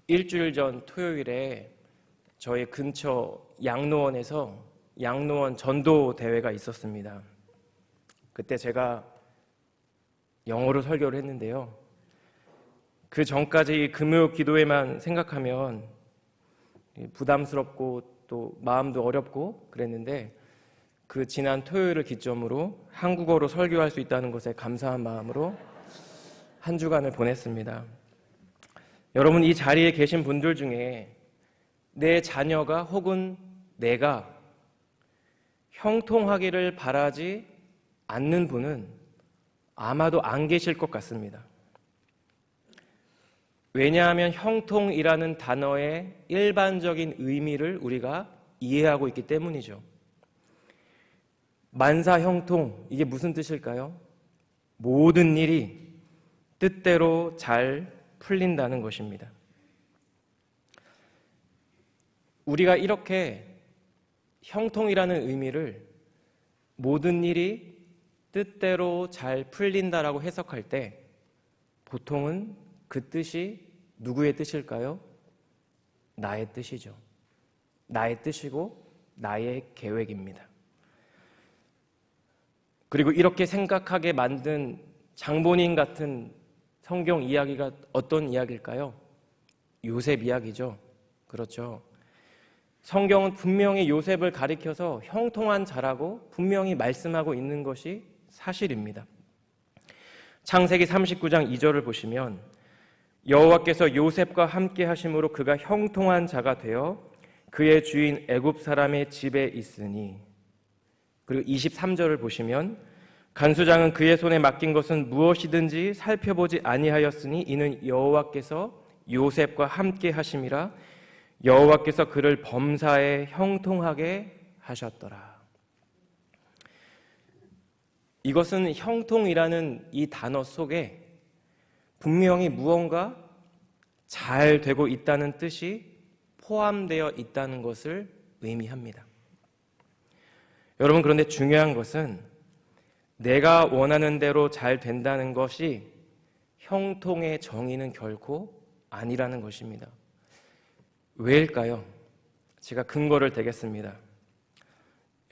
일주일 전 토요일에 저희 근처 양로원에서 양로원 전도 대회가 있었습니다. 그때 제가 영어로 설교를 했는데요. 그 전까지 금요 기도회만 생각하면 부담스럽고 또 마음도 어렵고 그랬는데, 그 지난 토요일을 기점으로 한국어로 설교할 수 있다는 것에 감사한 마음으로 한 주간을 보냈습니다. 여러분, 이 자리에 계신 분들 중에 내 자녀가 혹은 내가 형통하기를 바라지 않는 분은 아마도 안 계실 것 같습니다. 왜냐하면 형통이라는 단어의 일반적인 의미를 우리가 이해하고 있기 때문이죠. 만사형통, 이게 무슨 뜻일까요? 모든 일이 뜻대로 잘 풀린다는 것입니다. 우리가 이렇게 형통이라는 의미를 모든 일이 뜻대로 잘 풀린다라고 해석할 때 보통은 그 뜻이 누구의 뜻일까요? 나의 뜻이죠. 나의 뜻이고 나의 계획입니다. 그리고 이렇게 생각하게 만든 장본인 같은 성경 이야기가 어떤 이야기일까요? 요셉 이야기죠. 그렇죠. 성경은 분명히 요셉을 가리켜서 형통한 자라고 분명히 말씀하고 있는 것이 사실입니다. 창세기 39장 2절을 보시면 여호와께서 요셉과 함께 하심으로 그가 형통한 자가 되어 그의 주인 애굽 사람의 집에 있으니. 그리고 23절을 보시면 간수장은 그의 손에 맡긴 것은 무엇이든지 살펴보지 아니하였으니 이는 여호와께서 요셉과 함께 하심이라. 여호와께서 그를 범사에 형통하게 하셨더라. 이것은 형통이라는 이 단어 속에 분명히 무언가 잘 되고 있다는 뜻이 포함되어 있다는 것을 의미합니다. 여러분, 그런데 중요한 것은 내가 원하는 대로 잘 된다는 것이 형통의 정의는 결코 아니라는 것입니다. 왜일까요? 제가 근거를 대겠습니다.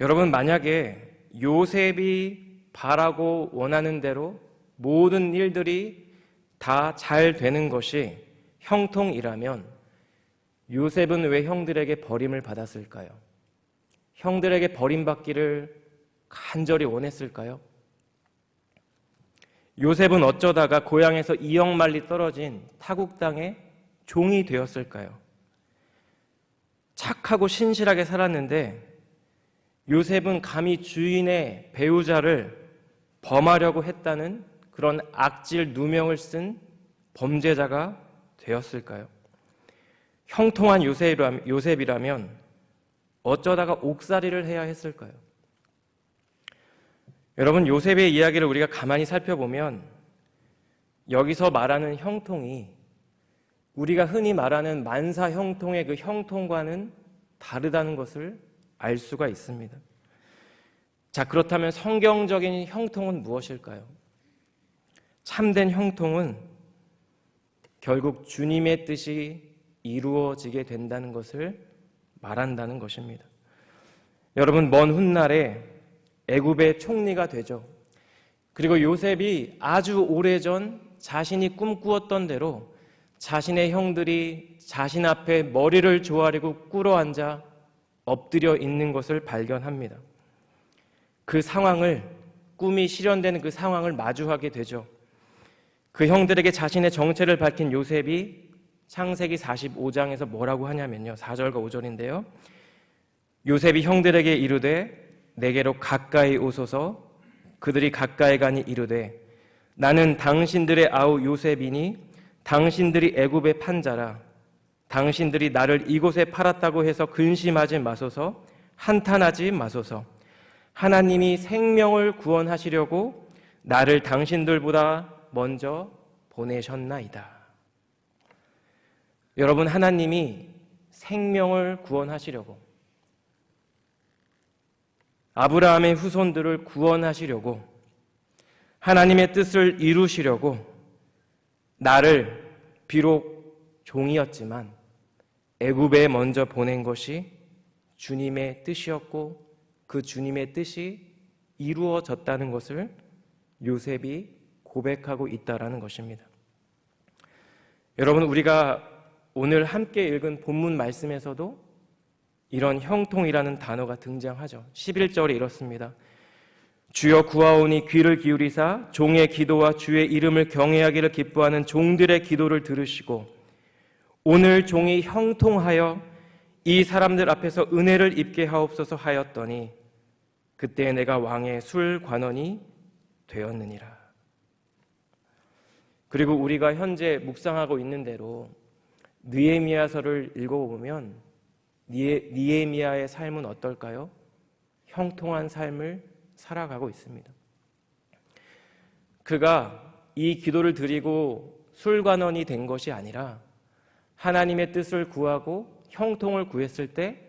여러분, 만약에 요셉이 바라고 원하는 대로 모든 일들이 다 잘 되는 것이 형통이라면 요셉은 왜 형들에게 버림을 받았을까요? 형들에게 버림받기를 간절히 원했을까요? 요셉은 어쩌다가 고향에서 2억 마리 떨어진 타국 땅의 종이 되었을까요? 착하고 신실하게 살았는데 요셉은 감히 주인의 배우자를 범하려고 했다는 그런 악질 누명을 쓴 범죄자가 되었을까요? 형통한 요셉이라면 어쩌다가 옥살이를 해야 했을까요? 여러분, 요셉의 이야기를 우리가 가만히 살펴보면 여기서 말하는 형통이 우리가 흔히 말하는 만사형통의 그 형통과는 다르다는 것을 알 수가 있습니다. 자, 그렇다면 성경적인 형통은 무엇일까요? 참된 형통은 결국 주님의 뜻이 이루어지게 된다는 것을 말한다는 것입니다. 여러분, 먼 훗날에 애굽의 총리가 되죠. 그리고 요셉이 아주 오래전 자신이 꿈꾸었던 대로 자신의 형들이 자신 앞에 머리를 조아리고 꿇어앉아 엎드려 있는 것을 발견합니다. 그 상황을, 꿈이 실현되는 그 상황을 마주하게 되죠. 그 형들에게 자신의 정체를 밝힌 요셉이 창세기 45장에서 뭐라고 하냐면요, 4절과 5절인데요. 요셉이 형들에게 이르되 내게로 가까이 오소서. 그들이 가까이 가니 이르되 나는 당신들의 아우 요셉이니 당신들이 애굽의 판자라. 당신들이 나를 이곳에 팔았다고 해서 근심하지 마소서. 한탄하지 마소서. 하나님이 생명을 구원하시려고 나를 당신들보다 먼저 보내셨나이다. 여러분, 하나님이 생명을 구원하시려고, 아브라함의 후손들을 구원하시려고, 하나님의 뜻을 이루시려고 나를 비록 종이었지만 애굽에 먼저 보낸 것이 주님의 뜻이었고 그 주님의 뜻이 이루어졌다는 것을 요셉이 고백하고 있다라는 것입니다. 여러분, 우리가 오늘 함께 읽은 본문 말씀에서도 이런 형통이라는 단어가 등장하죠. 11절에 이렇습니다. 주여 구하오니 귀를 기울이사 종의 기도와 주의 이름을 경외하기를 기뻐하는 종들의 기도를 들으시고 오늘 종이 형통하여 이 사람들 앞에서 은혜를 입게 하옵소서 하였더니 그때 내가 왕의 술 관원이 되었느니라. 그리고 우리가 현재 묵상하고 있는 대로 느헤미야서를 읽어보면 느헤미야의 삶은 어떨까요? 형통한 삶을 살아가고 있습니다. 그가 이 기도를 드리고 술관원이 된 것이 아니라 하나님의 뜻을 구하고 형통을 구했을 때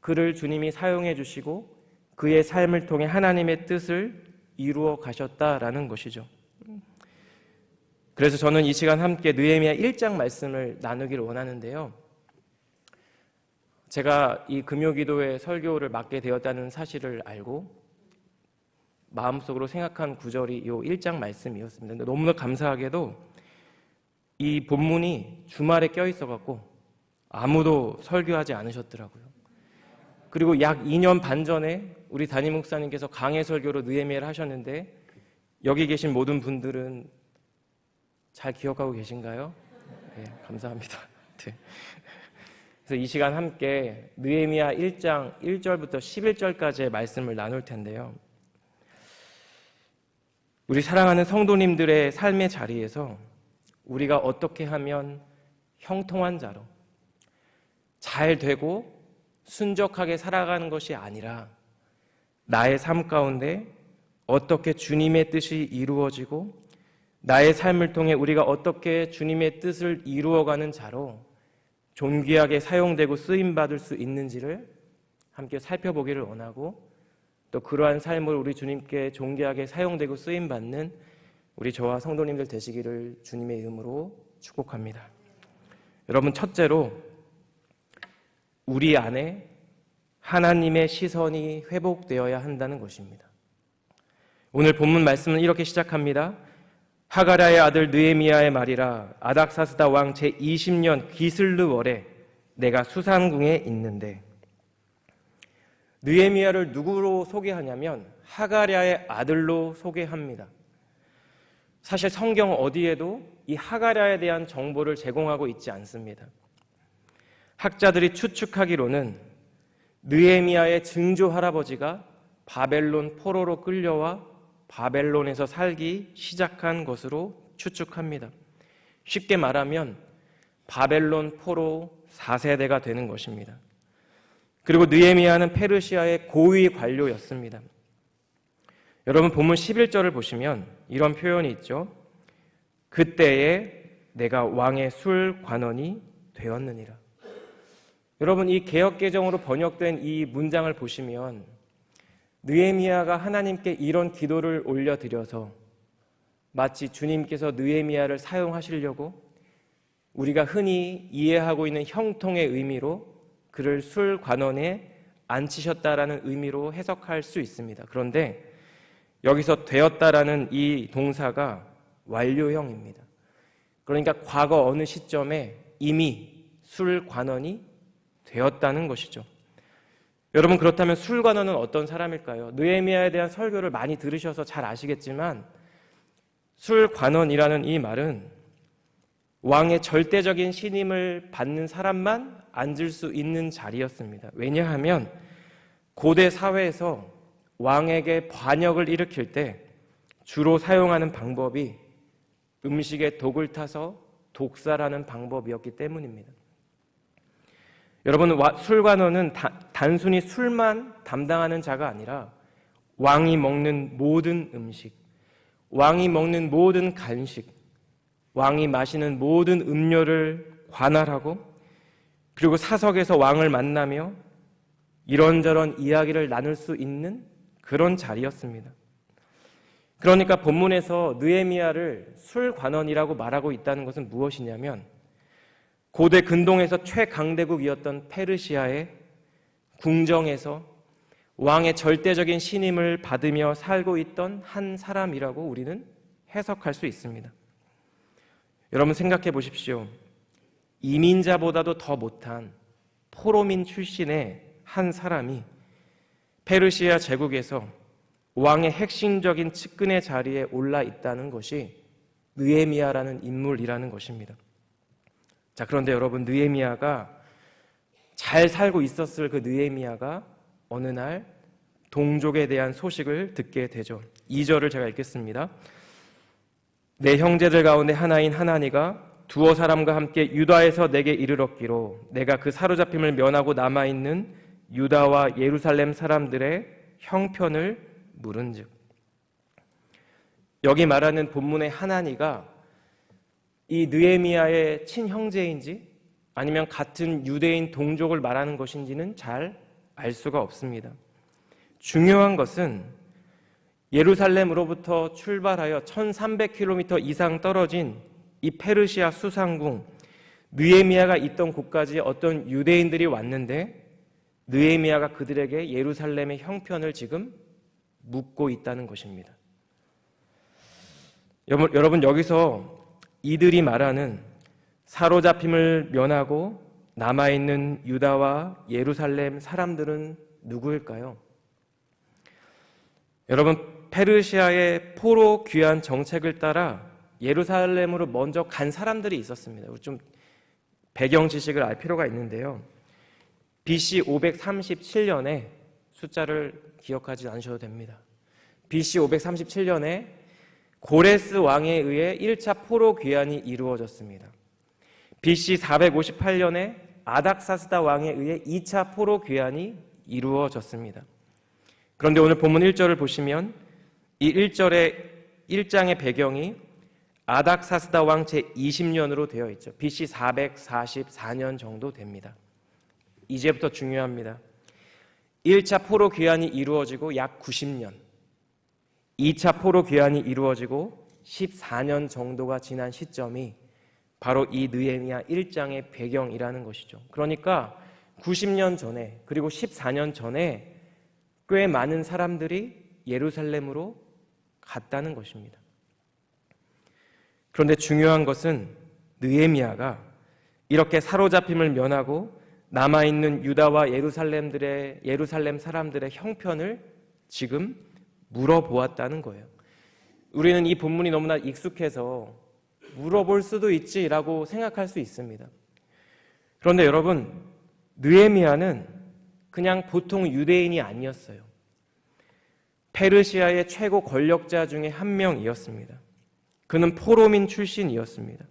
그를 주님이 사용해 주시고 그의 삶을 통해 하나님의 뜻을 이루어 가셨다라는 것이죠. 그래서 저는 이 시간 함께 느헤미야 1장 말씀을 나누기를 원하는데요. 제가 이 금요기도회 설교를 맡게 되었다는 사실을 알고 마음속으로 생각한 구절이 이 1장 말씀이었습니다. 너무나 감사하게도 이 본문이 주말에 껴있어갖고 아무도 설교하지 않으셨더라고요. 그리고 약 2년 반 전에 우리 담임 목사님께서 강해 설교로 느헤미야를 하셨는데 여기 계신 모든 분들은 잘 기억하고 계신가요? 네, 감사합니다. 네. 그래서 이 시간 함께 느헤미야 1장 1절부터 11절까지의 말씀을 나눌 텐데요. 우리 사랑하는 성도님들의 삶의 자리에서 우리가 어떻게 하면 형통한 자로 잘 되고 순적하게 살아가는 것이 아니라 나의 삶 가운데 어떻게 주님의 뜻이 이루어지고 나의 삶을 통해 우리가 어떻게 주님의 뜻을 이루어가는 자로 존귀하게 사용되고 쓰임받을 수 있는지를 함께 살펴보기를 원하고 또 그러한 삶을 우리 주님께 존귀하게 사용되고 쓰임받는 우리 저와 성도님들 되시기를 주님의 이름으로 축복합니다. 여러분, 첫째로 우리 안에 하나님의 시선이 회복되어야 한다는 것입니다. 오늘 본문 말씀은 이렇게 시작합니다. 하가랴의 아들 느헤미야의 말이라 아닥사스다 왕 제20년 기슬르월에 내가 수산궁에 있는데. 느헤미야를 누구로 소개하냐면 하가랴의 아들로 소개합니다. 사실 성경 어디에도 이 하가랴에 대한 정보를 제공하고 있지 않습니다. 학자들이 추측하기로는 느헤미야의 증조 할아버지가 바벨론 포로로 끌려와 바벨론에서 살기 시작한 것으로 추측합니다. 쉽게 말하면 바벨론 포로 4세대가 되는 것입니다. 그리고 느헤미야는 페르시아의 고위 관료였습니다. 여러분, 본문 11절을 보시면 이런 표현이 있죠. 그때에 내가 왕의 술 관원이 되었느니라. 여러분, 이 개역개정으로 번역된 이 문장을 보시면 느헤미야가 하나님께 이런 기도를 올려드려서 마치 주님께서 느헤미야를 사용하시려고 우리가 흔히 이해하고 있는 형통의 의미로 그를 술 관원에 앉히셨다라는 의미로 해석할 수 있습니다. 그런데 여기서 되었다라는 이 동사가 완료형입니다. 그러니까 과거 어느 시점에 이미 술 관원이 되었다는 것이죠. 여러분, 그렇다면 술 관원은 어떤 사람일까요? 느헤미야에 대한 설교를 많이 들으셔서 잘 아시겠지만 술 관원이라는 이 말은 왕의 절대적인 신임을 받는 사람만 앉을 수 있는 자리였습니다. 왜냐하면 고대 사회에서 왕에게 반역을 일으킬 때 주로 사용하는 방법이 음식에 독을 타서 독살하는 방법이었기 때문입니다. 여러분, 술관원은 단순히 술만 담당하는 자가 아니라 왕이 먹는 모든 음식, 왕이 먹는 모든 간식, 왕이 마시는 모든 음료를 관할하고 그리고 사석에서 왕을 만나며 이런저런 이야기를 나눌 수 있는 그런 자리였습니다. 그러니까 본문에서 느헤미야를 술관원이라고 말하고 있다는 것은 무엇이냐면 고대 근동에서 최강대국이었던 페르시아의 궁정에서 왕의 절대적인 신임을 받으며 살고 있던 한 사람이라고 우리는 해석할 수 있습니다. 여러분 생각해 보십시오. 이민자보다도 더 못한 포로민 출신의 한 사람이 페르시아 제국에서 왕의 핵심적인 측근의 자리에 올라 있다는 것이 느헤미야라는 인물이라는 것입니다. 자, 그런데 여러분, 느헤미야가 잘 살고 있었을 그 느헤미야가 어느 날 동족에 대한 소식을 듣게 되죠. 2절을 제가 읽겠습니다. 내 형제들 가운데 하나인 하나니가 두어 사람과 함께 유다에서 내게 이르렀기로 내가 그 사로잡힘을 면하고 남아있는 유다와 예루살렘 사람들의 형편을 물은즉. 여기 말하는 본문의 하나니가 이 느헤미야의 친형제인지 아니면 같은 유대인 동족을 말하는 것인지는 잘 알 수가 없습니다. 중요한 것은 예루살렘으로부터 출발하여 1300km 이상 떨어진 이 페르시아 수상궁 느헤미야가 있던 곳까지 어떤 유대인들이 왔는데 느헤미야가 그들에게 예루살렘의 형편을 지금 묻고 있다는 것입니다. 여러분, 여기서 이들이 말하는 사로잡힘을 면하고 남아있는 유다와 예루살렘 사람들은 누구일까요? 여러분, 페르시아의 포로 귀환 정책을 따라 예루살렘으로 먼저 간 사람들이 있었습니다. 좀 배경 지식을 알 필요가 있는데요. BC 537년에 숫자를 기억하지 않으셔도 됩니다. BC 537년에 고레스 왕에 의해 1차 포로 귀환이 이루어졌습니다. BC 458년에 아닥사스다 왕에 의해 2차 포로 귀환이 이루어졌습니다. 그런데 오늘 본문 1절을 보시면 이 1장의 배경이 아닥사스다 왕 제20년으로 되어 있죠. BC 444년 정도 됩니다. 이제부터 중요합니다. 1차 포로 귀환이 이루어지고 약 90년, 2차 포로 귀환이 이루어지고 14년 정도가 지난 시점이 바로 이 느헤미야 1장의 배경이라는 것이죠. 그러니까 90년 전에 그리고 14년 전에 꽤 많은 사람들이 예루살렘으로 갔다는 것입니다. 그런데 중요한 것은 느헤미야가 이렇게 사로잡힘을 면하고 남아있는 유다와 예루살렘 사람들의 형편을 지금 물어보았다는 거예요. 우리는 이 본문이 너무나 익숙해서 물어볼 수도 있지라고 생각할 수 있습니다. 그런데 여러분, 느헤미야는 그냥 보통 유대인이 아니었어요. 페르시아의 최고 권력자 중에 한 명이었습니다. 그는 포로민 출신이었습니다.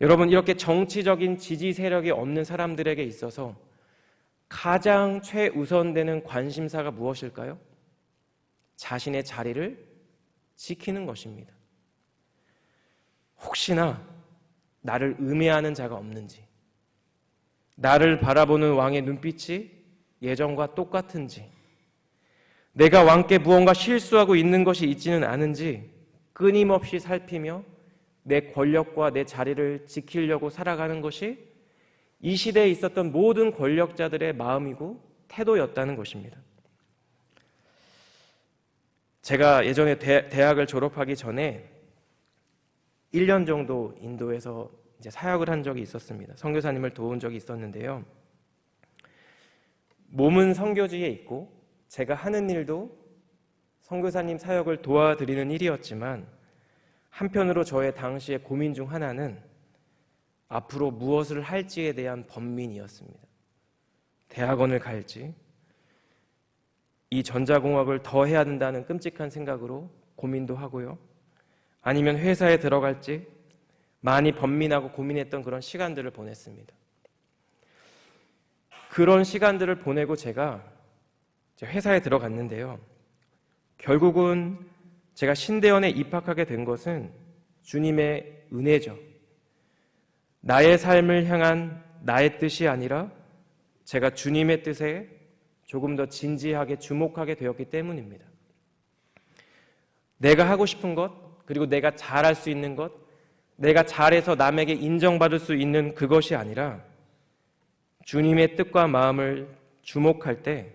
여러분, 이렇게 정치적인 지지 세력이 없는 사람들에게 있어서 가장 최우선되는 관심사가 무엇일까요? 자신의 자리를 지키는 것입니다. 혹시나 나를 음해하는 자가 없는지, 나를 바라보는 왕의 눈빛이 예전과 똑같은지, 내가 왕께 무언가 실수하고 있는 것이 있지는 않은지 끊임없이 살피며 내 권력과 내 자리를 지키려고 살아가는 것이 이 시대에 있었던 모든 권력자들의 마음이고 태도였다는 것입니다. 제가 예전에 대학을 졸업하기 전에 1년 정도 인도에서 이제 사역을 한 적이 있었습니다. 선교사님을 도운 적이 있었는데요. 몸은 선교지에 있고 제가 하는 일도 선교사님 사역을 도와드리는 일이었지만 한편으로 저의 당시의 고민 중 하나는 앞으로 무엇을 할지에 대한 번민이었습니다. 대학원을 갈지, 이 전자공학을 더 해야 된다는 끔찍한 생각으로 고민도 하고요. 아니면 회사에 들어갈지 많이 번민하고 고민했던 그런 시간들을 보냈습니다. 그런 시간들을 보내고 제가 회사에 들어갔는데요. 결국은 제가 신대원에 입학하게 된 것은 주님의 은혜죠. 나의 삶을 향한 나의 뜻이 아니라 제가 주님의 뜻에 조금 더 진지하게 주목하게 되었기 때문입니다. 내가 하고 싶은 것, 그리고 내가 잘할 수 있는 것, 내가 잘해서 남에게 인정받을 수 있는 그것이 아니라 주님의 뜻과 마음을 주목할 때,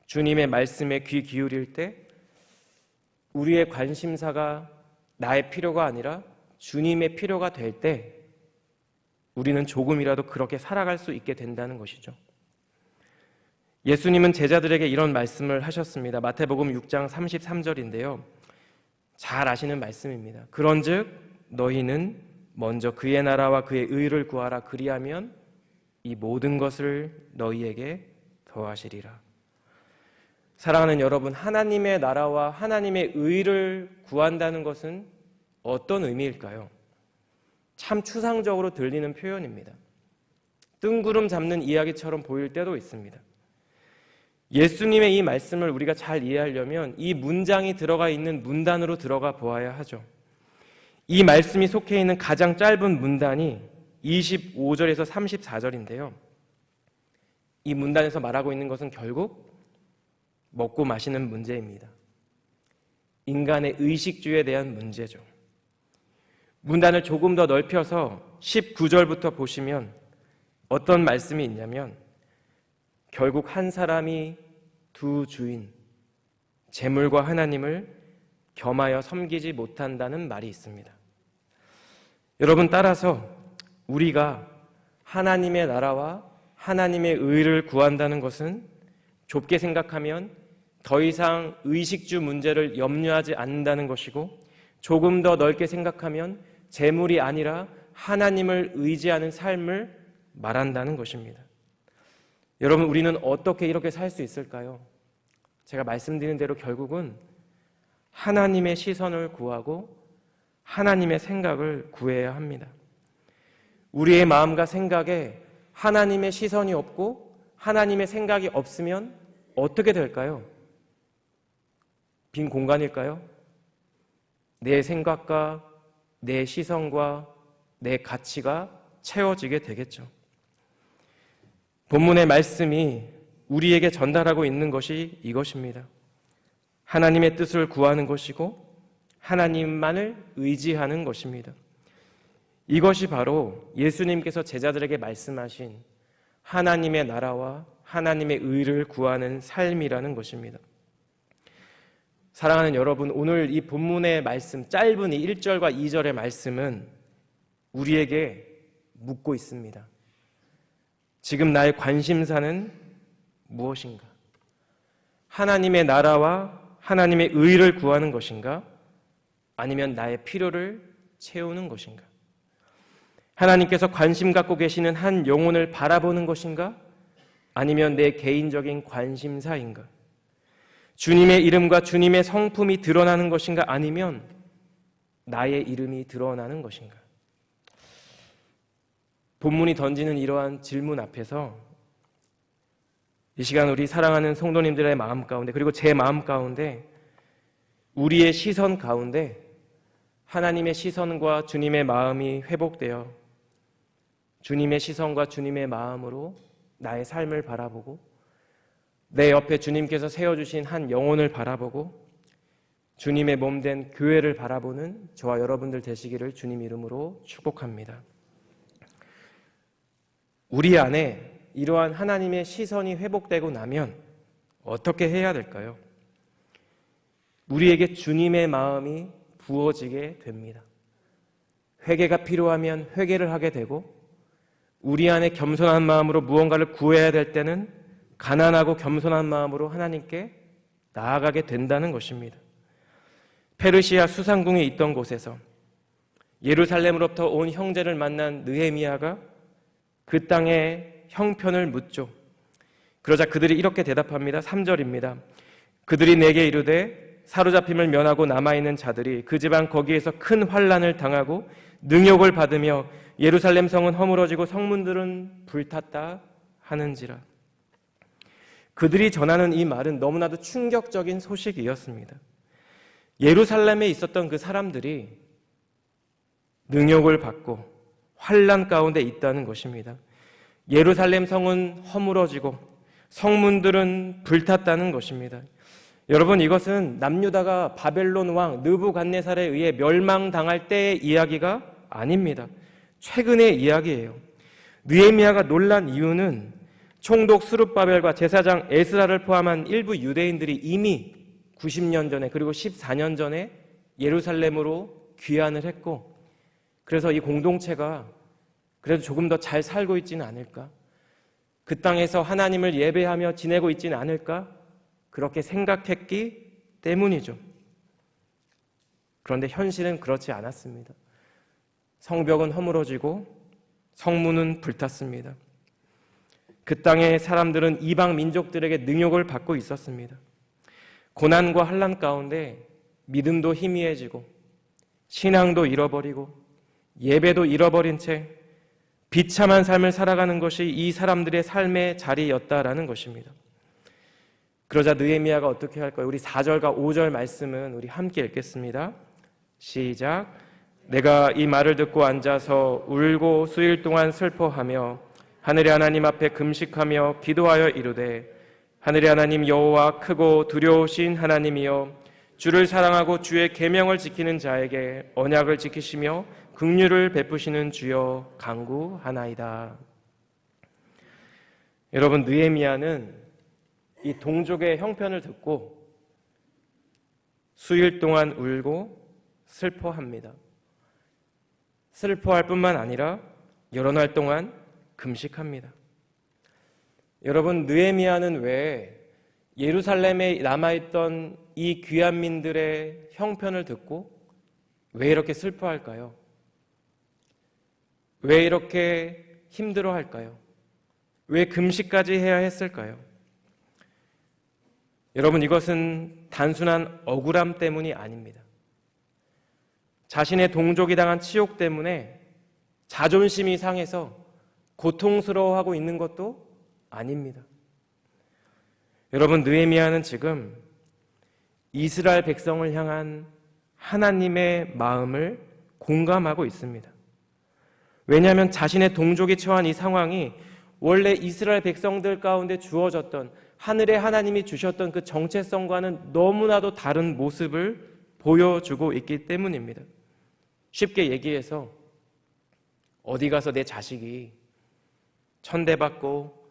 주님의 말씀에 귀 기울일 때 우리의 관심사가 나의 필요가 아니라 주님의 필요가 될 때 우리는 조금이라도 그렇게 살아갈 수 있게 된다는 것이죠. 예수님은 제자들에게 이런 말씀을 하셨습니다. 마태복음 6장 33절인데요. 잘 아시는 말씀입니다. 그런즉 너희는 먼저 그의 나라와 그의 의를 구하라. 그리하면 이 모든 것을 너희에게 더하시리라. 사랑하는 여러분, 하나님의 나라와 하나님의 의를 구한다는 것은 어떤 의미일까요? 참 추상적으로 들리는 표현입니다. 뜬구름 잡는 이야기처럼 보일 때도 있습니다. 예수님의 이 말씀을 우리가 잘 이해하려면 이 문장이 들어가 있는 문단으로 들어가 보아야 하죠. 이 말씀이 속해 있는 가장 짧은 문단이 25절에서 34절인데요. 이 문단에서 말하고 있는 것은 결국 먹고 마시는 문제입니다. 인간의 의식주에 대한 문제죠. 문단을 조금 더 넓혀서 19절부터 보시면 어떤 말씀이 있냐면 결국 한 사람이 두 주인, 재물과 하나님을 겸하여 섬기지 못한다는 말이 있습니다. 여러분, 따라서 우리가 하나님의 나라와 하나님의 의를 구한다는 것은 좁게 생각하면 더 이상 의식주 문제를 염려하지 않는다는 것이고, 조금 더 넓게 생각하면 재물이 아니라 하나님을 의지하는 삶을 말한다는 것입니다. 여러분, 우리는 어떻게 이렇게 살 수 있을까요? 제가 말씀드린 대로 결국은 하나님의 시선을 구하고 하나님의 생각을 구해야 합니다. 우리의 마음과 생각에 하나님의 시선이 없고 하나님의 생각이 없으면 어떻게 될까요? 빈 공간일까요? 내 생각과 내 시선과 내 가치가 채워지게 되겠죠. 본문의 말씀이 우리에게 전달하고 있는 것이 이것입니다. 하나님의 뜻을 구하는 것이고 하나님만을 의지하는 것입니다. 이것이 바로 예수님께서 제자들에게 말씀하신 하나님의 나라와 하나님의 의를 구하는 삶이라는 것입니다. 사랑하는 여러분, 오늘 이 본문의 말씀, 짧은 이 1절과 2절의 말씀은 우리에게 묻고 있습니다. 지금 나의 관심사는 무엇인가? 하나님의 나라와 하나님의 의를 구하는 것인가? 아니면 나의 필요를 채우는 것인가? 하나님께서 관심 갖고 계시는 한 영혼을 바라보는 것인가? 아니면 내 개인적인 관심사인가? 주님의 이름과 주님의 성품이 드러나는 것인가? 아니면 나의 이름이 드러나는 것인가? 본문이 던지는 이러한 질문 앞에서 이 시간 우리 사랑하는 성도님들의 마음 가운데, 그리고 제 마음 가운데, 우리의 시선 가운데 하나님의 시선과 주님의 마음이 회복되어 주님의 시선과 주님의 마음으로 나의 삶을 바라보고 내 옆에 주님께서 세워주신 한 영혼을 바라보고 주님의 몸된 교회를 바라보는 저와 여러분들 되시기를 주님 이름으로 축복합니다. 우리 안에 이러한 하나님의 시선이 회복되고 나면 어떻게 해야 될까요? 우리에게 주님의 마음이 부어지게 됩니다. 회개가 필요하면 회개를 하게 되고, 우리 안에 겸손한 마음으로 무언가를 구해야 될 때는 가난하고 겸손한 마음으로 하나님께 나아가게 된다는 것입니다. 페르시아 수상궁에 있던 곳에서 예루살렘으로부터 온 형제를 만난 느헤미야가 그 땅의 형편을 묻죠. 그러자 그들이 이렇게 대답합니다. 3절입니다. 그들이 내게 이르되 사로잡힘을 면하고 남아있는 자들이 그 지방 거기에서 큰 환난을 당하고 능욕을 받으며 예루살렘 성은 허물어지고 성문들은 불탔다 하는지라. 그들이 전하는 이 말은 너무나도 충격적인 소식이었습니다. 예루살렘에 있었던 그 사람들이 능욕을 받고 환난 가운데 있다는 것입니다. 예루살렘 성은 허물어지고 성문들은 불탔다는 것입니다. 여러분, 이것은 남유다가 바벨론 왕 느부갓네살에 의해 멸망당할 때의 이야기가 아닙니다. 최근의 이야기예요. 느헤미야가 놀란 이유는 총독 스룹바벨과 제사장 에스라를 포함한 일부 유대인들이 이미 90년 전에 그리고 14년 전에 예루살렘으로 귀환을 했고, 그래서 이 공동체가 그래도 조금 더 잘 살고 있지는 않을까? 그 땅에서 하나님을 예배하며 지내고 있지는 않을까? 그렇게 생각했기 때문이죠. 그런데 현실은 그렇지 않았습니다. 성벽은 허물어지고 성문은 불탔습니다. 그 땅의 사람들은 이방 민족들에게 능욕을 받고 있었습니다. 고난과 환난 가운데 믿음도 희미해지고 신앙도 잃어버리고 예배도 잃어버린 채 비참한 삶을 살아가는 것이 이 사람들의 삶의 자리였다라는 것입니다. 그러자 느헤미야가 어떻게 할까요? 우리 4절과 5절 말씀은 우리 함께 읽겠습니다. 시작. 내가 이 말을 듣고 앉아서 울고 수일 동안 슬퍼하며 하늘의 하나님 앞에 금식하며 기도하여 이르되, 하늘의 하나님 여호와 크고 두려우신 하나님이여, 주를 사랑하고 주의 계명을 지키는 자에게 언약을 지키시며 긍휼을 베푸시는 주여 간구하나이다. 여러분, 느헤미야는 이 동족의 형편을 듣고 수일 동안 울고 슬퍼합니다. 슬퍼할 뿐만 아니라 여러 날 동안 금식합니다. 여러분, 느헤미야는 왜 예루살렘에 남아있던 이 귀환민들의 형편을 듣고 왜 이렇게 슬퍼할까요? 왜 이렇게 힘들어할까요? 왜 금식까지 해야 했을까요? 여러분, 이것은 단순한 억울함 때문이 아닙니다. 자신의 동족이 당한 치욕 때문에 자존심이 상해서 고통스러워하고 있는 것도 아닙니다. 여러분, 느헤미야는 지금 이스라엘 백성을 향한 하나님의 마음을 공감하고 있습니다. 왜냐하면 자신의 동족이 처한 이 상황이 원래 이스라엘 백성들 가운데 주어졌던 하늘의 하나님이 주셨던 그 정체성과는 너무나도 다른 모습을 보여주고 있기 때문입니다. 쉽게 얘기해서 어디 가서 내 자식이 천대받고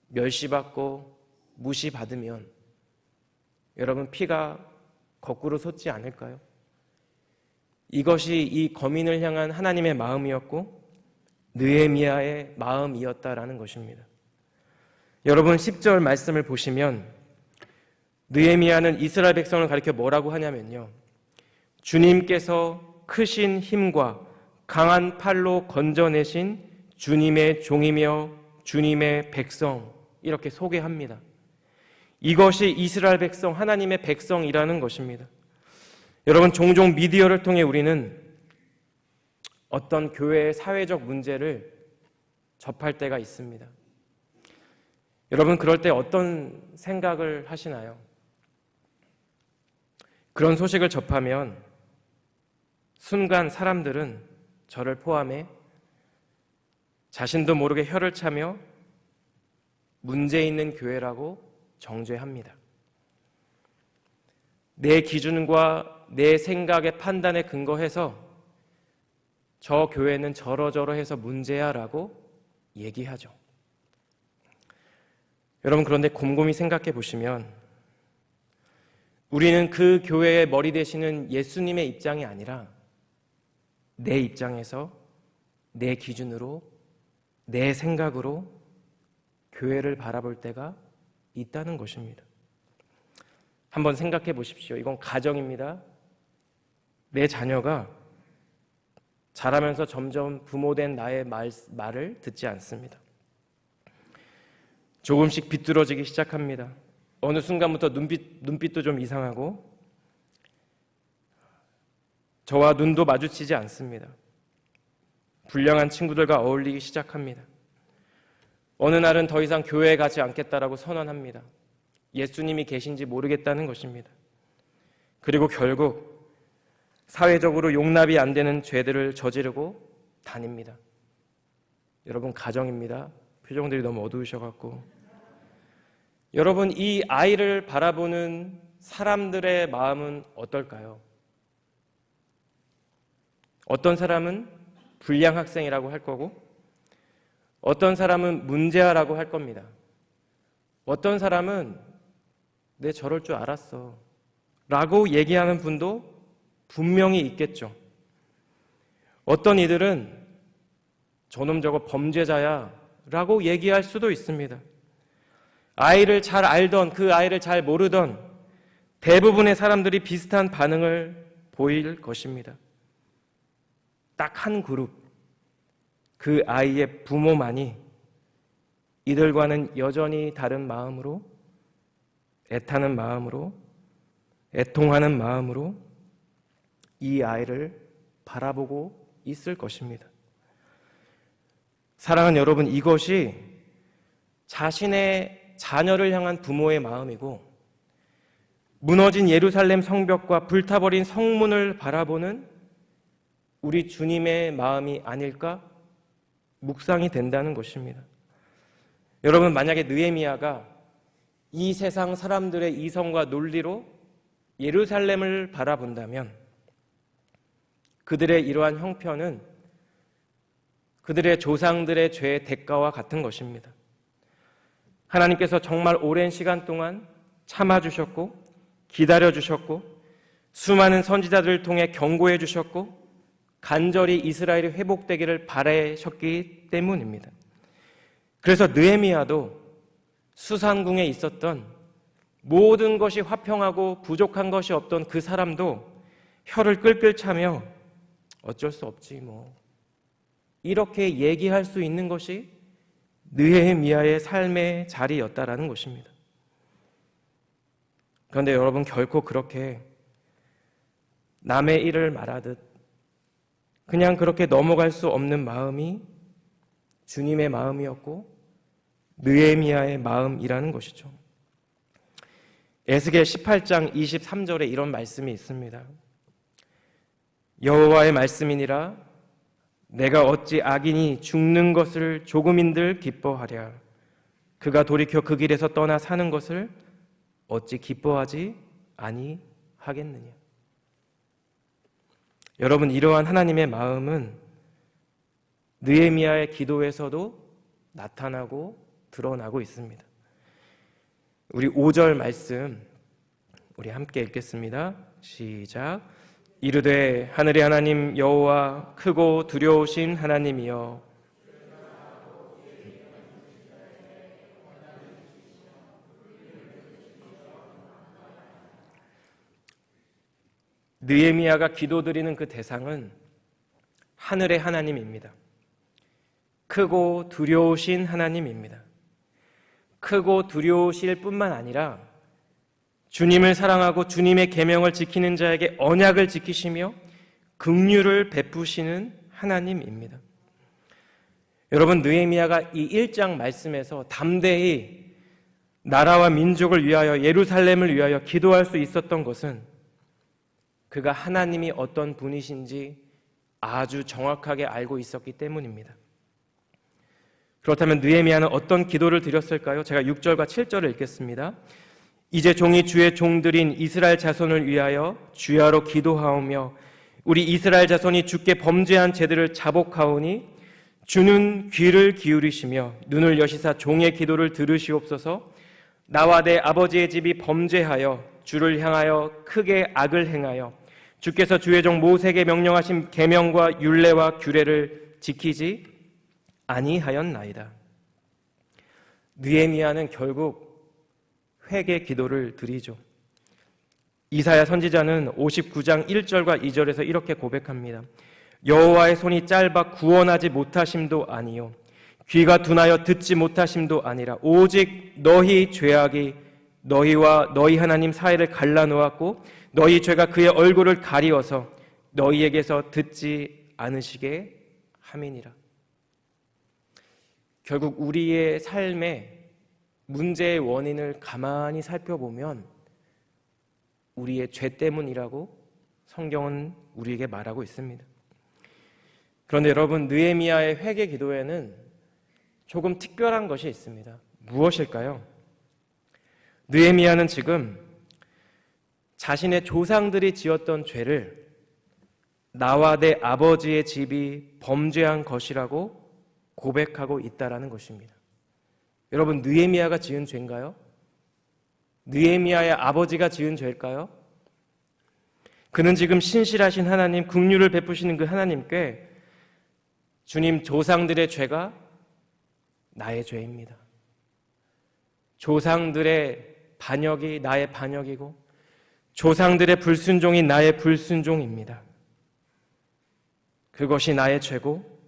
멸시받고 무시받으면 여러분, 피가 거꾸로 솟지 않을까요? 이것이 이 거민을 향한 하나님의 마음이었고 느헤미야의 마음이었다라는 것입니다. 여러분, 10절 말씀을 보시면 느헤미야는 이스라엘 백성을 가리켜 뭐라고 하냐면요, 주님께서 크신 힘과 강한 팔로 건져내신 주님의 종이며 주님의 백성, 이렇게 소개합니다. 이것이 이스라엘 백성, 하나님의 백성이라는 것입니다. 여러분, 종종 미디어를 통해 우리는 어떤 교회의 사회적 문제를 접할 때가 있습니다. 여러분, 그럴 때 어떤 생각을 하시나요? 그런 소식을 접하면 순간 사람들은 저를 포함해 자신도 모르게 혀를 차며 문제 있는 교회라고 정죄합니다. 내 기준과 내 생각의 판단에 근거해서 저 교회는 저러저러해서 문제야 라고 얘기하죠. 여러분, 그런데 곰곰이 생각해 보시면 우리는 그 교회의 머리 되시는 예수님의 입장이 아니라 내 입장에서 내 기준으로 내 생각으로 교회를 바라볼 때가 있다는 것입니다. 한번 생각해 보십시오. 이건 가정입니다. 내 자녀가 자라면서 점점 부모된 나의 말을 듣지 않습니다. 조금씩 비뚤어지기 시작합니다. 어느 순간부터 눈빛도 좀 이상하고 저와 눈도 마주치지 않습니다. 불량한 친구들과 어울리기 시작합니다. 어느 날은 더 이상 교회에 가지 않겠다라고 선언합니다. 예수님이 계신지 모르겠다는 것입니다. 그리고 결국 사회적으로 용납이 안 되는 죄들을 저지르고 다닙니다. 여러분, 가정입니다. 표정들이 너무 어두우셔갖고. 여러분, 이 아이를 바라보는 사람들의 마음은 어떨까요? 어떤 사람은 불량 학생이라고 할 거고, 어떤 사람은 문제아라고 할 겁니다. 어떤 사람은 내 저럴 줄 알았어 라고 얘기하는 분도 분명히 있겠죠. 어떤 이들은 저놈 저거 범죄자야 라고 얘기할 수도 있습니다. 아이를 잘 알던 그 아이를 잘 모르던 대부분의 사람들이 비슷한 반응을 보일 것입니다. 딱 한 그룹, 그 아이의 부모만이 이들과는 여전히 다른 마음으로, 애타는 마음으로, 애통하는 마음으로 이 아이를 바라보고 있을 것입니다. 사랑하는 여러분, 이것이 자신의 자녀를 향한 부모의 마음이고, 무너진 예루살렘 성벽과 불타버린 성문을 바라보는 우리 주님의 마음이 아닐까 묵상이 된다는 것입니다. 여러분, 만약에 느헤미야가 이 세상 사람들의 이성과 논리로 예루살렘을 바라본다면 그들의 이러한 형편은 그들의 조상들의 죄의 대가와 같은 것입니다. 하나님께서 정말 오랜 시간 동안 참아주셨고 기다려주셨고 수많은 선지자들을 통해 경고해 주셨고 간절히 이스라엘이 회복되기를 바라셨기 때문입니다. 그래서 느헤미야도 수산궁에 있었던 모든 것이 화평하고 부족한 것이 없던 그 사람도 혀를 끌끌 차며 어쩔 수 없지 뭐 이렇게 얘기할 수 있는 것이 느헤미야의 삶의 자리였다라는 것입니다. 그런데 여러분, 결코 그렇게 남의 일을 말하듯 그냥 그렇게 넘어갈 수 없는 마음이 주님의 마음이었고 느헤미야의 마음이라는 것이죠. 에스겔 18장 23절에 이런 말씀이 있습니다. 여호와의 말씀이니라 내가 어찌 악인이 죽는 것을 조금인들 기뻐하랴. 그가 돌이켜 그 길에서 떠나 사는 것을 어찌 기뻐하지 아니하겠느냐. 여러분, 이러한 하나님의 마음은 느헤미야의 기도에서도 나타나고 드러나고 있습니다. 우리 5절 말씀 우리 함께 읽겠습니다. 시작. 이르되 하늘의 하나님 여호와 크고 두려우신 하나님이여 느헤미야가 기도드리는 그 대상은 하늘의 하나님입니다. 크고 두려우신 하나님입니다. 크고 두려우실 뿐만 아니라 주님을 사랑하고 주님의 계명을 지키는 자에게 언약을 지키시며 긍휼을 베푸시는 하나님입니다. 여러분, 느헤미야가 이 1장 말씀에서 담대히 나라와 민족을 위하여 예루살렘을 위하여 기도할 수 있었던 것은 그가 하나님이 어떤 분이신지 아주 정확하게 알고 있었기 때문입니다. 그렇다면 느헤미야는 어떤 기도를 드렸을까요? 제가 6절과 7절을 읽겠습니다. 이제 종이 주의 종들인 이스라엘 자손을 위하여 주야로 기도하오며 우리 이스라엘 자손이 주께 범죄한 죄들을 자복하오니 주는 귀를 기울이시며 눈을 여시사 종의 기도를 들으시옵소서. 나와 내 아버지의 집이 범죄하여 주를 향하여 크게 악을 행하여 주께서 주의 종 모세에게 명령하신 계명과 율례와 규례를 지키지 아니하였나이다. 느헤미야는 결국 회개 기도를 드리죠. 이사야 선지자는 59장 1절과 2절에서 이렇게 고백합니다. 여호와의 손이 짧아 구원하지 못하심도 아니요 귀가 둔하여 듣지 못하심도 아니라 오직 너희 죄악이 너희와 너희 하나님 사이를 갈라놓았고 너희 죄가 그의 얼굴을 가리워서 너희에게서 듣지 않으시게 함이니라. 결국 우리의 삶의 문제의 원인을 가만히 살펴보면 우리의 죄 때문이라고 성경은 우리에게 말하고 있습니다. 그런데 여러분, 느헤미야의 회개 기도에는 조금 특별한 것이 있습니다. 무엇일까요? 느헤미야는 지금 자신의 조상들이 지었던 죄를 나와 내 아버지의 집이 범죄한 것이라고 고백하고 있다라는 것입니다. 여러분, 느헤미야가 지은 죄인가요? 느헤미야의 아버지가 지은 죄일까요? 그는 지금 신실하신 하나님, 긍휼을 베푸시는 그 하나님께 주님, 조상들의 죄가 나의 죄입니다. 조상들의 반역이 나의 반역이고 조상들의 불순종이 나의 불순종입니다. 그것이 나의 죄고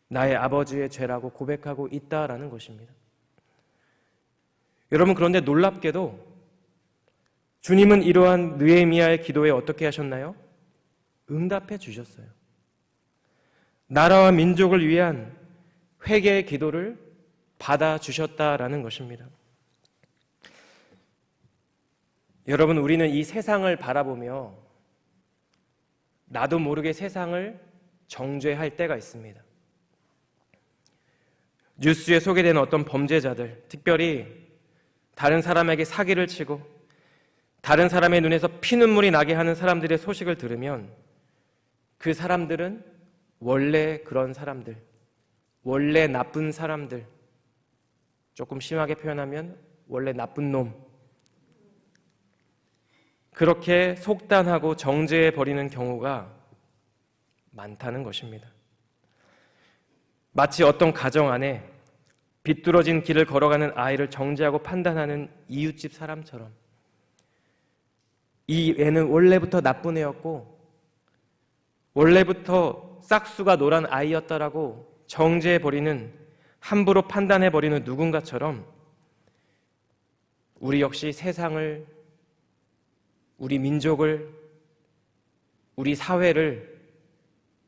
나의 아버지의 죄라고 고백하고 있다라는 것입니다. 여러분, 그런데 놀랍게도 주님은 이러한 느헤미야의 기도에 어떻게 하셨나요? 응답해 주셨어요. 나라와 민족을 위한 회개의 기도를 받아주셨다라는 것입니다. 여러분, 우리는 이 세상을 바라보며 나도 모르게 세상을 정죄할 때가 있습니다. 뉴스에 소개되는 어떤 범죄자들, 특별히 다른 사람에게 사기를 치고 다른 사람의 눈에서 피눈물이 나게 하는 사람들의 소식을 들으면 그 사람들은 원래 그런 사람들, 원래 나쁜 사람들, 조금 심하게 표현하면 원래 나쁜 놈, 그렇게 속단하고 정죄해 버리는 경우가 많다는 것입니다. 마치 어떤 가정 안에 비뚤어진 길을 걸어가는 아이를 정죄하고 판단하는 이웃집 사람처럼 이 애는 원래부터 나쁜 애였고 원래부터 싹수가 노란 아이였다라고 정죄해버리는, 함부로 판단해버리는 누군가처럼 우리 역시 세상을, 우리 민족을, 우리 사회를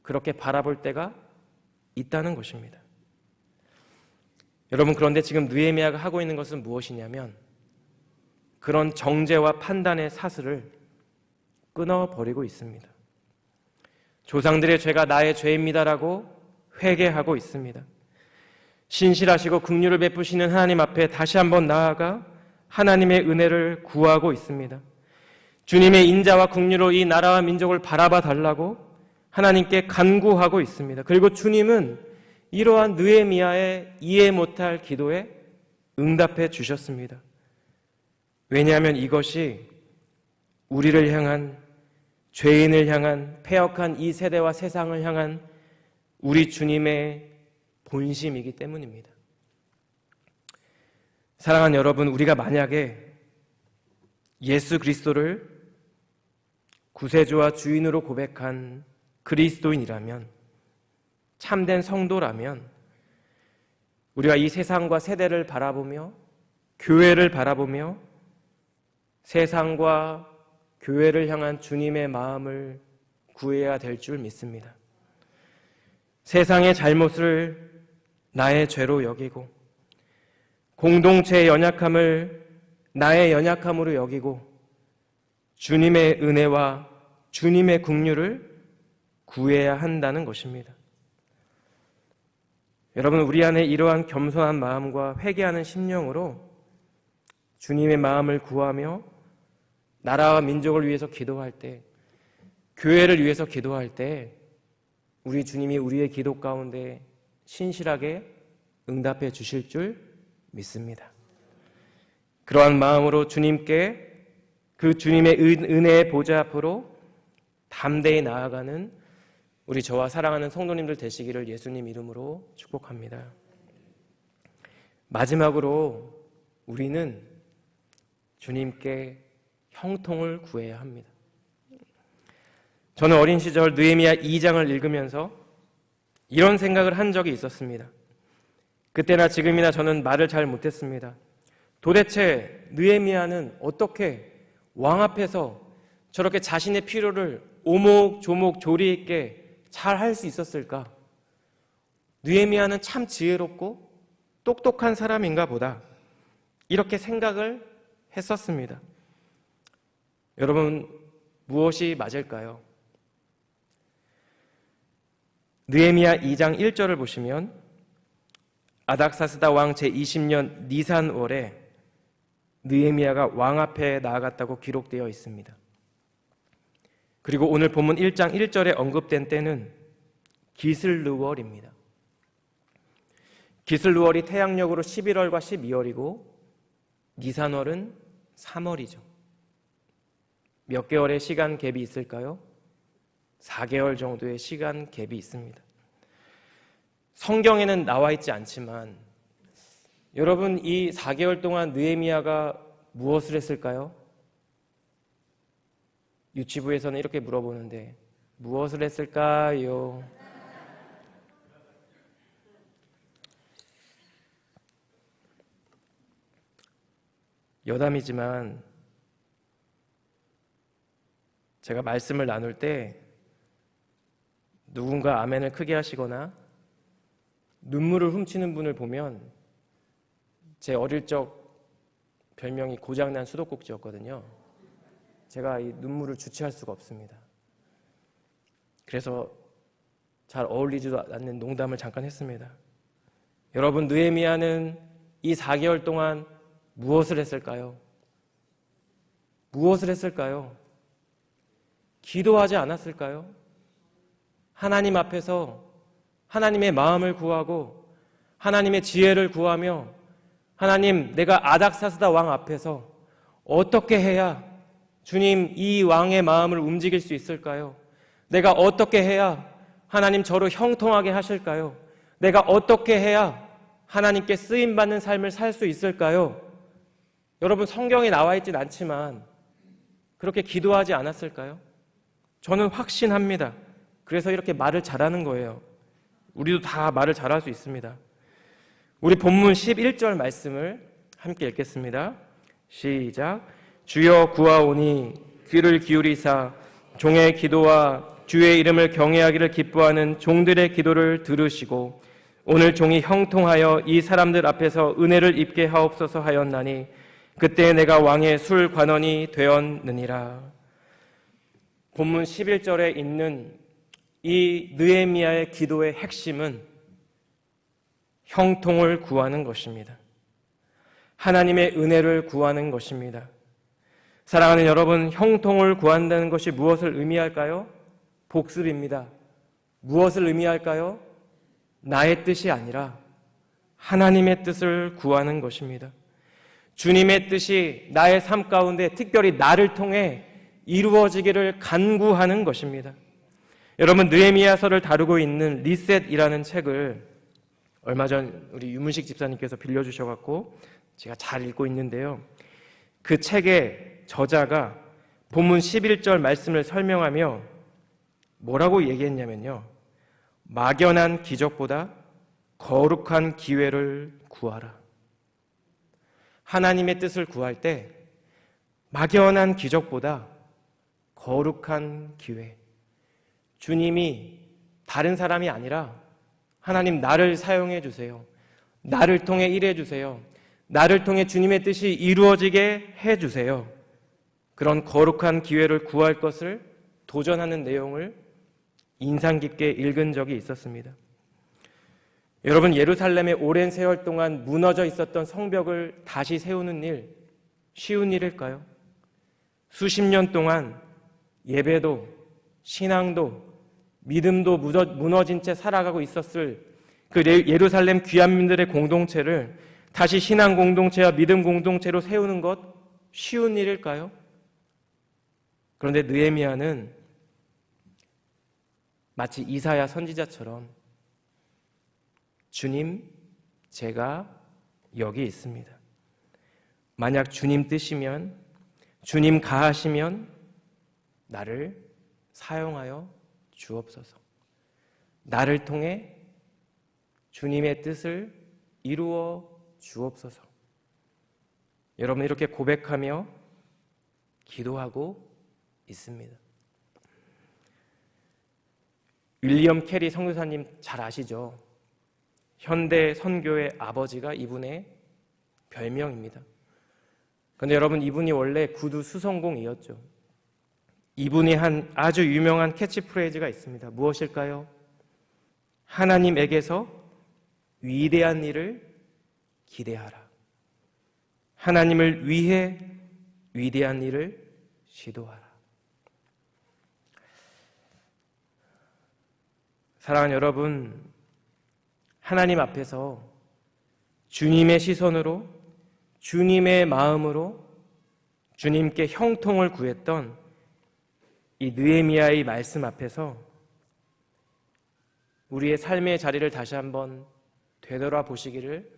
그렇게 바라볼 때가 있다는 것입니다. 여러분, 그런데 지금 느헤미야가 하고 있는 것은 무엇이냐면 그런 정죄와 판단의 사슬을 끊어버리고 있습니다. 조상들의 죄가 나의 죄입니다라고 회개하고 있습니다. 신실하시고 긍휼을 베푸시는 하나님 앞에 다시 한번 나아가 하나님의 은혜를 구하고 있습니다. 주님의 인자와 긍휼로 이 나라와 민족을 바라봐 달라고 하나님께 간구하고 있습니다. 그리고 주님은 이러한 느헤미야의 이해 못할 기도에 응답해 주셨습니다. 왜냐하면 이것이 우리를 향한, 죄인을 향한, 패역한 이 세대와 세상을 향한 우리 주님의 본심이기 때문입니다. 사랑하는 여러분, 우리가 만약에 예수 그리스도를 구세주와 주인으로 고백한 그리스도인이라면, 참된 성도라면 우리가 이 세상과 세대를 바라보며 교회를 바라보며 세상과 교회를 향한 주님의 마음을 구해야 될 줄 믿습니다. 세상의 잘못을 나의 죄로 여기고 공동체의 연약함을 나의 연약함으로 여기고 주님의 은혜와 주님의 긍휼을 구해야 한다는 것입니다. 여러분, 우리 안에 이러한 겸손한 마음과 회개하는 심령으로 주님의 마음을 구하며 나라와 민족을 위해서 기도할 때, 교회를 위해서 기도할 때 우리 주님이 우리의 기도 가운데 신실하게 응답해 주실 줄 믿습니다. 그러한 마음으로 주님께, 그 주님의 은혜의 보좌 앞으로 담대히 나아가는 우리 저와 사랑하는 성도님들 되시기를 예수님 이름으로 축복합니다. 마지막으로 우리는 주님께 형통을 구해야 합니다. 저는 어린 시절 느헤미야 2장을 읽으면서 이런 생각을 한 적이 있었습니다. 그때나 지금이나 저는 말을 잘 못했습니다. 도대체 느헤미야는 어떻게 왕 앞에서 저렇게 자신의 필요를 오목조목 조리 있게 잘 할 수 있었을까? 느헤미야는 참 지혜롭고 똑똑한 사람인가 보다, 이렇게 생각을 했었습니다. 여러분, 무엇이 맞을까요? 느헤미야 2장 1절을 보시면 아닥사스다 왕 제20년 니산월에 느헤미야가 왕 앞에 나아갔다고 기록되어 있습니다. 그리고 오늘 본문 1장 1절에 언급된 때는 기슬르월입니다. 기슬르월이 태양력으로 11월과 12월이고 니산월은 3월이죠. 몇 개월의 시간 갭이 있을까요? 4개월 정도의 시간 갭이 있습니다. 성경에는 나와 있지 않지만 여러분, 이 4개월 동안 느헤미야가 무엇을 했을까요? 유치부에서는 이렇게 물어보는데 무엇을 했을까요? 여담이지만 제가 말씀을 나눌 때 누군가 아멘을 크게 하시거나 눈물을 훔치는 분을 보면 제 어릴 적 별명이 고장난 수도꼭지였거든요. 제가 이 눈물을 주체할 수가 없습니다. 그래서 잘 어울리지도 않는 농담을 잠깐 했습니다. 여러분, 느헤미야는 이 4개월 동안 무엇을 했을까요? 무엇을 했을까요? 기도하지 않았을까요? 하나님 앞에서 하나님의 마음을 구하고 하나님의 지혜를 구하며 하나님, 내가 아닥사스다 왕 앞에서 어떻게 해야 주님 이 왕의 마음을 움직일 수 있을까요? 내가 어떻게 해야 하나님 저를 형통하게 하실까요? 내가 어떻게 해야 하나님께 쓰임받는 삶을 살 수 있을까요? 여러분, 성경에 나와 있진 않지만 그렇게 기도하지 않았을까요? 저는 확신합니다. 그래서 이렇게 말을 잘하는 거예요. 우리도 다 말을 잘할 수 있습니다. 우리 본문 11절 말씀을 함께 읽겠습니다. 시작. 주여 구하오니 귀를 기울이사 종의 기도와 주의 이름을 경외하기를 기뻐하는 종들의 기도를 들으시고 오늘 종이 형통하여 이 사람들 앞에서 은혜를 입게 하옵소서 하였나니 그때 내가 왕의 술 관원이 되었느니라. 본문 11절에 있는 이 느헤미야의 기도의 핵심은 형통을 구하는 것입니다. 하나님의 은혜를 구하는 것입니다. 사랑하는 여러분, 형통을 구한다는 것이 무엇을 의미할까요? 복습입니다. 무엇을 의미할까요? 나의 뜻이 아니라 하나님의 뜻을 구하는 것입니다. 주님의 뜻이 나의 삶 가운데 특별히 나를 통해 이루어지기를 간구하는 것입니다. 여러분, 느헤미야서를 다루고 있는 리셋이라는 책을 얼마 전 우리 유문식 집사님께서 빌려주셔갖고 제가 잘 읽고 있는데요. 그 책의 저자가 본문 11절 말씀을 설명하며 뭐라고 얘기했냐면요. 막연한 기적보다 거룩한 기회를 구하라. 하나님의 뜻을 구할 때 막연한 기적보다 거룩한 기회. 주님이 다른 사람이 아니라 하나님, 나를 사용해 주세요. 나를 통해 일해 주세요. 나를 통해 주님의 뜻이 이루어지게 해 주세요. 그런 거룩한 기회를 구할 것을 도전하는 내용을 인상 깊게 읽은 적이 있었습니다. 여러분, 예루살렘에 오랜 세월 동안 무너져 있었던 성벽을 다시 세우는 일, 쉬운 일일까요? 수십 년 동안 예배도, 신앙도, 믿음도 무너진 채 살아가고 있었을 그 예루살렘 귀한민들의 공동체를 다시 신앙 공동체와 믿음 공동체로 세우는 것 쉬운 일일까요? 그런데 느헤미야는 마치 이사야 선지자처럼 주님, 제가 여기 있습니다. 만약 주님 뜻이면, 주님 가하시면 나를 사용하여 주옵소서. 나를 통해 주님의 뜻을 이루어 주옵소서. 여러분, 이렇게 고백하며 기도하고 있습니다. 윌리엄 캐리 선교사님 잘 아시죠? 현대 선교의 아버지가 이분의 별명입니다. 그런데 여러분, 이분이 원래 구두 수성공이었죠. 이분이 한 아주 유명한 캐치프레이즈가 있습니다. 무엇일까요? 하나님에게서 위대한 일을 기대하라. 하나님을 위해 위대한 일을 시도하라. 사랑하는 여러분, 하나님 앞에서 주님의 시선으로, 주님의 마음으로 주님께 형통을 구했던 이 느헤미야의 말씀 앞에서 우리의 삶의 자리를 다시 한번 되돌아보시기를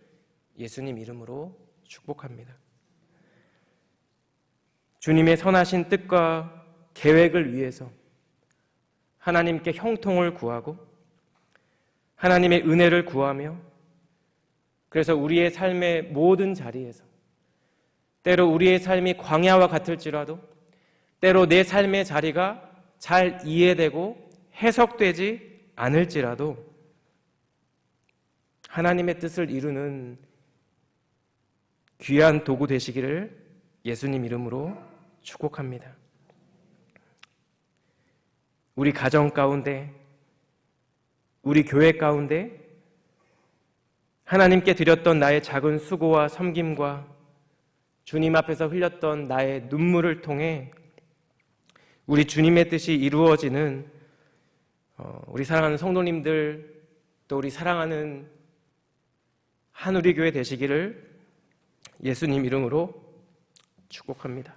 예수님 이름으로 축복합니다. 주님의 선하신 뜻과 계획을 위해서 하나님께 형통을 구하고 하나님의 은혜를 구하며, 그래서 우리의 삶의 모든 자리에서 때로 우리의 삶이 광야와 같을지라도, 때로 내 삶의 자리가 잘 이해되고 해석되지 않을지라도 하나님의 뜻을 이루는 귀한 도구 되시기를 예수님 이름으로 축복합니다. 우리 가정 가운데, 우리 교회 가운데 하나님께 드렸던 나의 작은 수고와 섬김과 주님 앞에서 흘렸던 나의 눈물을 통해 우리 주님의 뜻이 이루어지는 우리 사랑하는 성도님들, 또 우리 사랑하는 한우리교회 되시기를 예수님 이름으로 축복합니다.